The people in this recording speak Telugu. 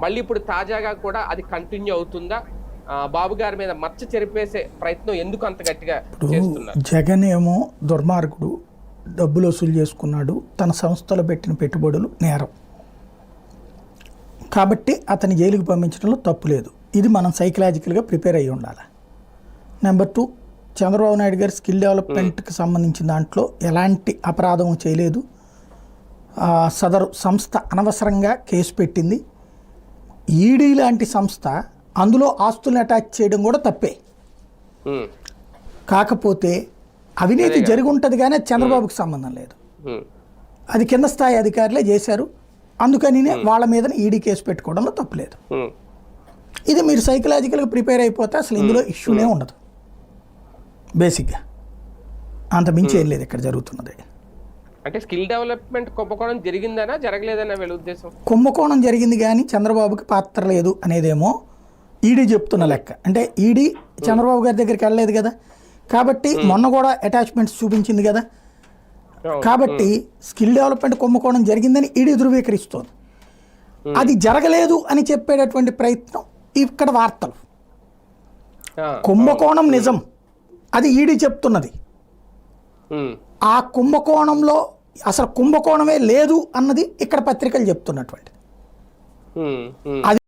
మళ్ళీ ఇప్పుడు తాజాగా కూడా అది కంటిన్యూ అవుతుందా? బాబు గారి మీద మచ్చ చెరిపేసే ప్రయత్నం ఎందుకు అంత గట్టిగా చేస్తున్నారు? జగన్ ఏమో దుర్మార్గుడు, డబ్బులు వసూలు చేసుకున్నాడు, తన సంస్థలో పెట్టిన పెట్టుబడులు నేరం కాబట్టి అతని జైలుకి పంపించడంలో తప్పు లేదు. ఇది మనం సైకలాజికల్గా ప్రిపేర్ అయ్యి ఉండాలి. నెంబర్ 2, చంద్రబాబు నాయుడు గారి స్కిల్ డెవలప్మెంట్కి సంబంధించిన దాంట్లో ఎలాంటి అపరాధం చేయలేదు. సదరు సంస్థ అనవసరంగా కేసు పెట్టింది. ఈడీ లాంటి సంస్థ అందులో ఆస్తుల్ని అటాచ్ చేయడం కూడా తప్పే. కాకపోతే అవినీతి జరిగి ఉంటుంది కానీ అది చంద్రబాబుకి సంబంధం లేదు. అది కింద స్థాయి అధికారులే చేశారు. అందుకని వాళ్ళ మీద ఈడీ కేసు పెట్టుకోవడంలో తప్పులేదు. ఇది మీరు సైకలాజికల్గా ప్రిపేర్ అయిపోతే అసలు ఇందులో ఇష్యూనే ఉండదు. బేసిక్గా అంత మించి ఏం లేదు ఇక్కడ జరుగుతున్నది. అంటే స్కిల్ డెవలప్మెంట్ కుంభకోణం జరిగిందనా జరగలేదనా వీళ్ళ ఉద్దేశం? కుంభకోణం జరిగింది కానీ చంద్రబాబుకి పాత్ర లేదు అనేదేమో ఈడీ చెప్తున్న లెక్క. అంటే ఈడీ చంద్రబాబు గారి దగ్గరికి వెళ్ళలేదు కదా, కాబట్టి మొన్న కూడా అటాచ్మెంట్స్ చూపించింది కదా, కాబట్టి స్కిల్ డెవలప్మెంట్ కుంభకోణం జరిగిందని ఈడీ ధృవీకరిస్తోంది. అది జరగలేదు అని చెప్పేటటువంటి ప్రయత్నం ఇక్కడ వార్తలు. కుంభకోణం నిజం, అది ఈడీ చెప్తున్నది. ఆ కుంభకోణంలో అసలు కుంభకోణమే లేదు అన్నది ఇక్కడ పత్రికలు చెప్తున్నటువంటిది. అది